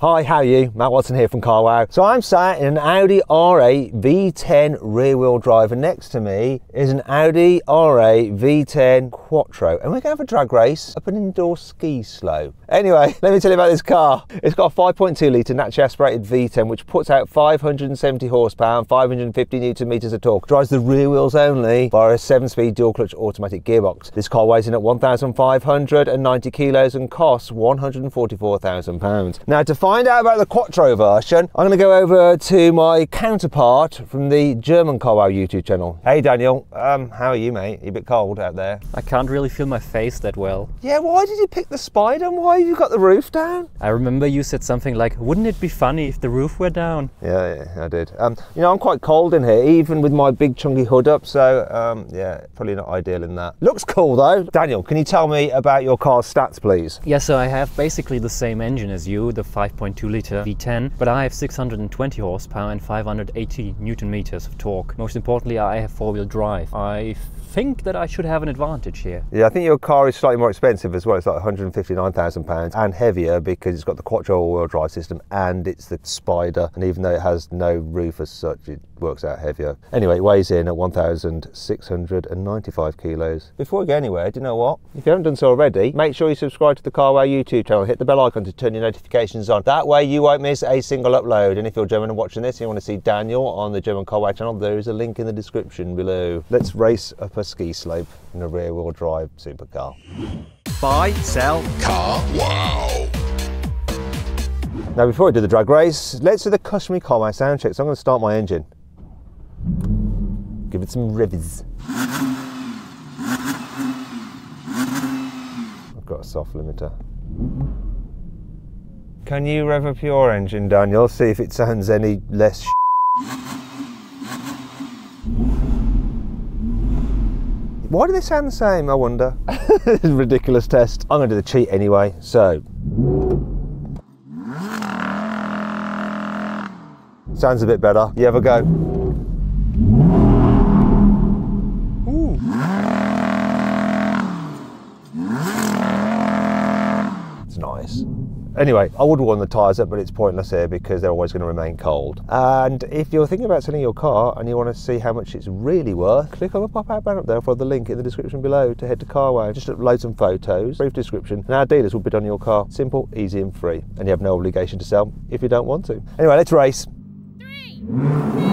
Hi, how are you? Matt Watson here from CarWow. So I'm sat in an Audi R8 V10 rear-wheel drive, and next to me is an Audi R8 V10 Quattro, and we're going to have a drag race up an indoor ski slope. Anyway, let me tell you about this car. It's got a 5.2 litre naturally aspirated V10 which puts out 570 horsepower and 550 newton meters of torque. Drives the rear wheels only via a 7-speed dual clutch automatic gearbox. This car weighs in at 1,590 kilos and costs £144,000. Now, to find out about the Quattro version, I'm going to go over to my counterpart from the German CarWow YouTube channel. Hey Daniel, how are you, mate? You a bit cold out there? I can't really feel my face that well. Yeah, why did you pick the Spider? Why have you got the roof down? I remember you said something like, wouldn't it be funny if the roof were down? Yeah, I did. You know, I'm quite cold in here, even with my big chunky hood up, so yeah, probably not ideal in that. Looks cool though. Daniel, can you tell me about your car's stats, please? Yeah, so I have basically the same engine as you, the 5.2 litre V10, but I have 620 horsepower and 580 newton meters of torque. Most importantly, I have four-wheel drive. I think that I should have an advantage here. Yeah, I think your car is slightly more expensive as well. It's like £159,000 and heavier because it's got the Quattro all-wheel drive system and it's the Spider, and even though it has no roof as such, it works out heavier. Anyway, it weighs in at 1,695 kilos. Before we go anywhere, do you know what? If you haven't done so already, make sure you subscribe to the CarWow YouTube channel, hit the bell icon to turn your notifications on. That way you won't miss a single upload. And if you're German and watching this and you want to see Daniel on the German CarWow channel, there is a link in the description below. Let's race up a ski slope in a rear-wheel drive supercar. Buy, sell, CarWow. Now, before I do the drag race, let's do the customary CarWow sound check. So I'm going to start my engine. Give it some revs. I've got a soft limiter. Can you rev up your engine, Daniel? See if it sounds any less Why do they sound the same, I wonder? This is a ridiculous test. I'm going to do the cheat anyway, so. Sounds a bit better. You have a go. Ooh. It's nice. Anyway, I would warm the tyres up, but it's pointless here because they're always going to remain cold. And if you're thinking about selling your car and you want to see how much it's really worth, click on the pop-out banner up there for the link in the description below to head to CarWow. Just upload some photos, brief description, and our dealers will bid on your car. Simple, easy and free. And you have no obligation to sell if you don't want to. Anyway, let's race. 3, 2, 1.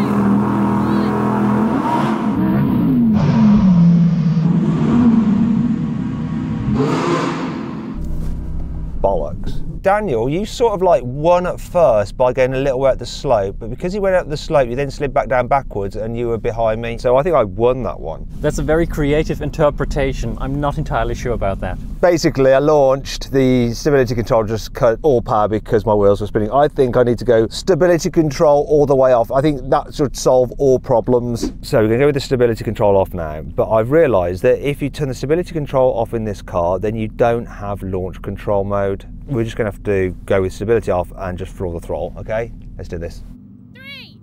Bollocks. Daniel, you sort of like won at first by going a little way up the slope, but because you went up the slope, you then slid back down backwards and you were behind me. So I think I won that one. That's a very creative interpretation. I'm not entirely sure about that. Basically, I launched the stability control, just cut all power because my wheels were spinning. I think I need to go stability control all the way off. I think that should solve all problems. So we're gonna go with the stability control off now, but I've realized that if you turn the stability control off in this car, then you don't have launch control mode. We're just gonna have to go with stability off and just floor the throttle, okay? Let's do this. 3,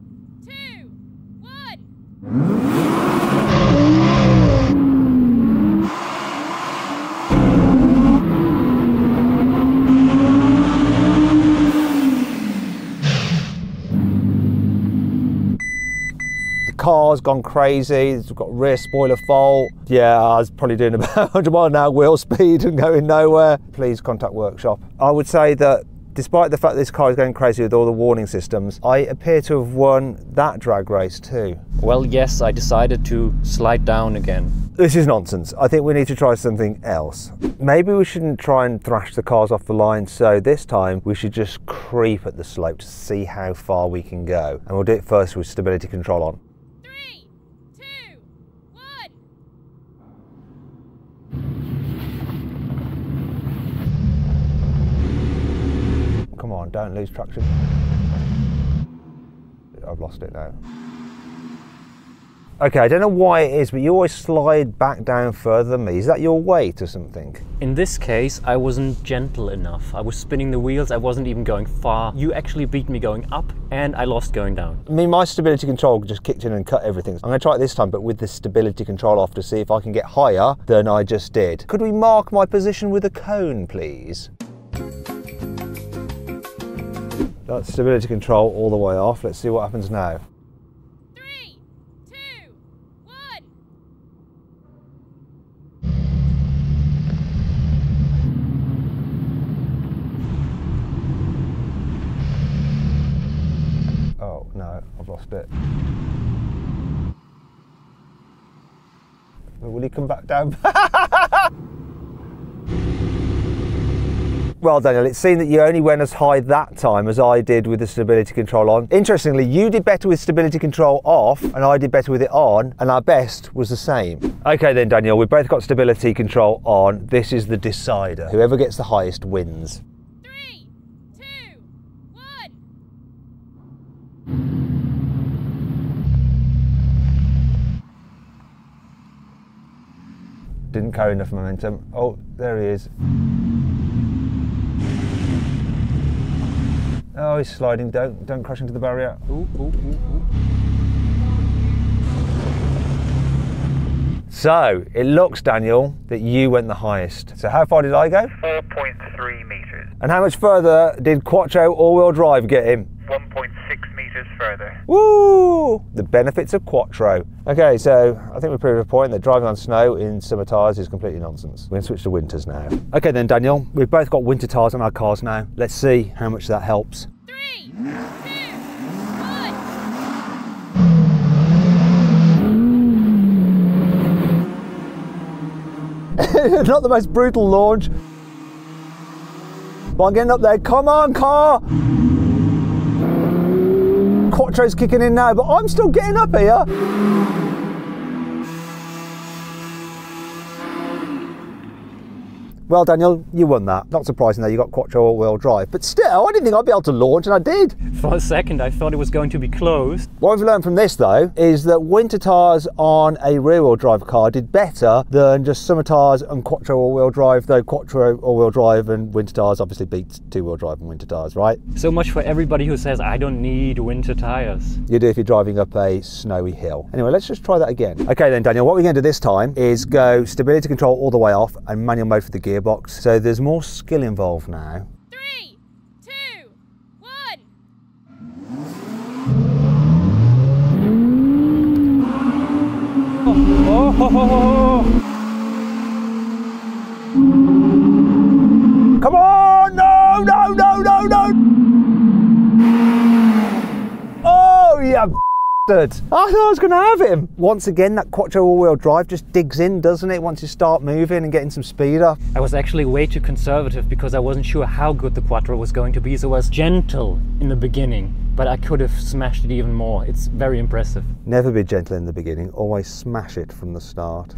2, 1. The car's gone crazy, it's got rear spoiler fault. Yeah, I was probably doing about 100 mile an hour wheel speed and going nowhere. Please contact workshop. I would say that despite the fact this car is going crazy with all the warning systems, I appear to have won that drag race too. Well, yes, I decided to slide down again. This is nonsense. I think we need to try something else. Maybe we shouldn't try and thrash the cars off the line, so this time we should just creep at the slope to see how far we can go. And we'll do it first with stability control on. 3, 2, 1. Come on, don't lose traction. I've lost it now. Okay, I don't know why it is, but you always slide back down further than me. Is that your weight or something? In this case, I wasn't gentle enough. I was spinning the wheels, I wasn't even going far. You actually beat me going up, and I lost going down. I mean, my stability control just kicked in and cut everything. I'm going to try it this time, but with the stability control off to see if I can get higher than I just did. Could we mark my position with a cone, please? That's stability control all the way off. Let's see what happens now. 3, 2, 1. Oh no, I've lost it. Will he come back down? Well, Daniel, it seemed that you only went as high that time as I did with the stability control on. Interestingly, you did better with stability control off and I did better with it on, and our best was the same. Okay then, Daniel, we both got stability control on. This is the decider. Whoever gets the highest wins. 3, 2, 1. Didn't carry enough momentum. Oh, there he is. Oh, he's sliding. Don't crash into the barrier. Ooh, ooh, ooh, ooh. So, it looks, Daniel, that you went the highest. So how far did I go? 4.3 metres. And how much further did Quattro all-wheel drive get him? 1.6 metres further. Woo! The benefits of Quattro. Okay, so I think we proved a point that driving on snow in summer tyres is completely nonsense. We're going to switch to winters now. Okay then, Daniel, we've both got winter tyres on our cars now. Let's see how much that helps. 3, 2, 1. Not the most brutal launch, but I'm getting up there. Come on, car! Quattro's kicking in now, but I'm still getting up here. Well, Daniel, you won that. Not surprising that you got Quattro all-wheel drive, but still, I didn't think I'd be able to launch, and I did. For a second, I thought it was going to be closed. What we've learned from this, though, is that winter tyres on a rear-wheel drive car did better than just summer tyres and Quattro all-wheel drive, though Quattro all-wheel drive and winter tyres obviously beats two-wheel drive and winter tyres, right? So much for everybody who says, I don't need winter tires. You do if you're driving up a snowy hill. Anyway, let's just try that again. Okay then, Daniel, what we're going to do this time is go stability control all the way off and manual mode for the gearbox. So there's more skill involved now. 3, 2, 1. Come on! No, no, no, no, no! Oh, yeah. I thought I was going to have him. Once again, that Quattro all-wheel drive just digs in, doesn't it, once you start moving and getting some speed up? I was actually way too conservative because I wasn't sure how good the Quattro was going to be, so I was gentle in the beginning, but I could have smashed it even more. It's very impressive. Never be gentle in the beginning, always smash it from the start.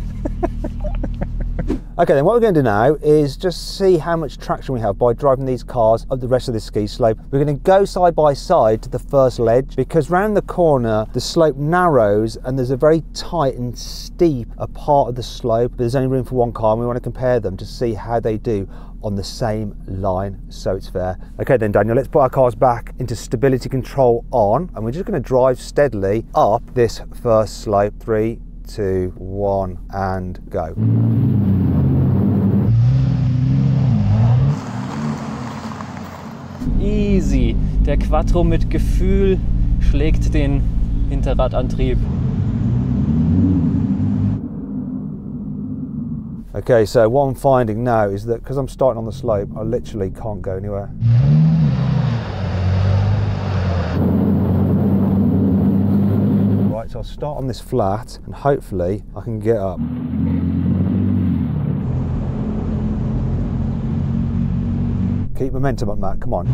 Okay, then what we're going to do now is just see how much traction we have by driving these cars up the rest of the ski slope. We're going to go side by side to the first ledge because round the corner the slope narrows and there's a very tight and steep a part of the slope, but there's only room for one car and we want to compare them to see how they do on the same line, so it's fair. Okay then, Daniel, let's put our cars back into stability control on and we're just going to drive steadily up this first slope. 3, 2, 1 and go. Easy. Der Quattro mit Gefühl schlägt den Hinterradantrieb. Okay, so what I'm finding now is that because I'm starting on the slope, I literally can't go anywhere. Right, so I'll start on this flat and hopefully I can get up. Keep momentum up, Matt, come on.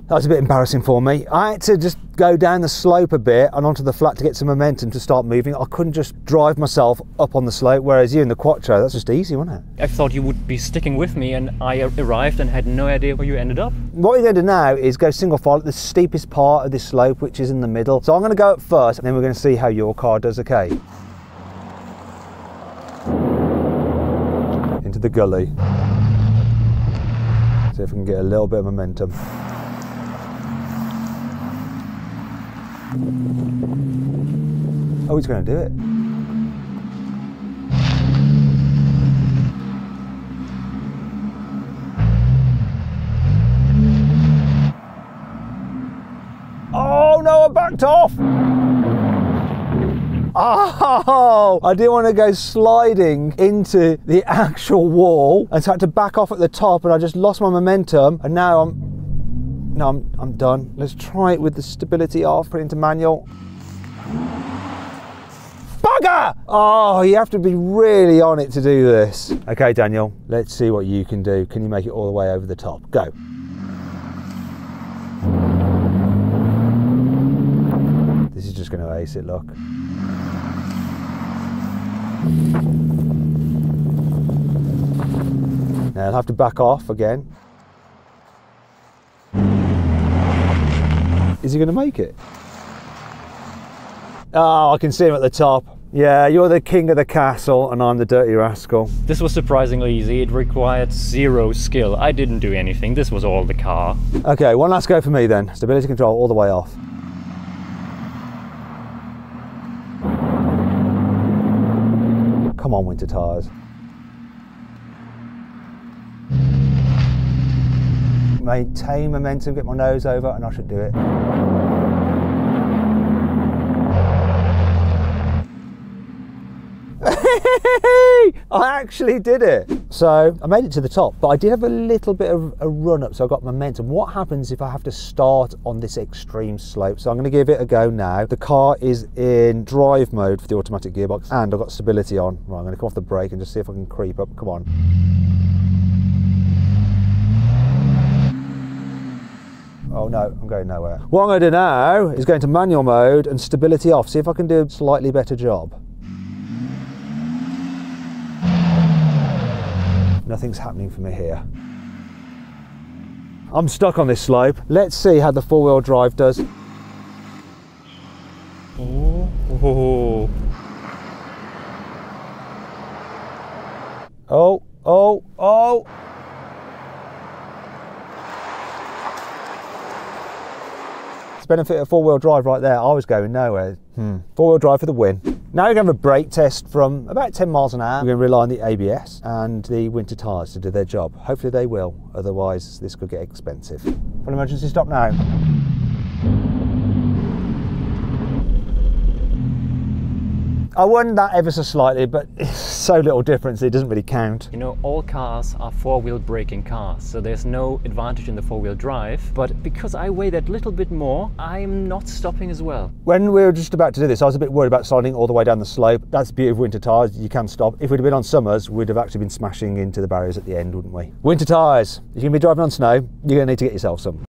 That was a bit embarrassing for me. I had to just go down the slope a bit and onto the flat to get some momentum to start moving. I couldn't just drive myself up on the slope, whereas you in the Quattro, that's just easy, wasn't it? I thought you would be sticking with me and I arrived and had no idea where you ended up. What we're going to do now is go single file at the steepest part of this slope, which is in the middle. So I'm going to go up first and then we're going to see how your car does, okay? Into the gully. See if we can get a little bit of momentum. Oh, he's going to do it. backed off. Oh, I didn't want to go sliding into the actual wall, and so I had to back off at the top, and I just lost my momentum, and now I'm done. Let's try it with the stability off, put it into manual. Bugger! Oh, you have to be really on it to do this. Okay, Daniel, let's see what you can do. Can you make it all the way over the top? Go. This is just going to ace it, look. Now I'll have to back off again. Is he going to make it? Oh, I can see him at the top. Yeah, you're the king of the castle and I'm the dirty rascal. This was surprisingly easy. It required zero skill. I didn't do anything. This was all the car. Okay, one last go for me then. Stability control all the way off. Come on, winter tyres. Maintain momentum, get my nose over, and I should do it. I actually did it. So I made it to the top, but I did have a little bit of a run up, so I got momentum. What happens if I have to start on this extreme slope? So I'm going to give it a go now. The car is in drive mode for the automatic gearbox, and I've got stability on. Right, I'm going to come off the brake and just see if I can creep up. Come on. Oh no, I'm going nowhere. What I'm going to do now is go into manual mode and stability off, see if I can do a slightly better job. Nothing's happening for me here. I'm stuck on this slope. Let's see how the four-wheel drive does. Oh. Oh, oh, oh. It's the benefit of four-wheel drive right there. I was going nowhere. Four-wheel drive for the win. Now we're going to have a brake test from about 10 miles an hour. We're going to rely on the ABS and the winter tyres to do their job. Hopefully they will, otherwise this could get expensive. Full emergency stop now. I won that ever so slightly, but it's so little difference it doesn't really count. You know, all cars are four-wheel braking cars, so there's no advantage in the four-wheel drive. But because I weigh that little bit more, I'm not stopping as well. When we were just about to do this, I was a bit worried about sliding all the way down the slope. That's the beauty of winter tyres, you can stop. If we'd have been on summers, we'd have actually been smashing into the barriers at the end, wouldn't we? Winter tyres. If you're going to be driving on snow, you're going to need to get yourself some.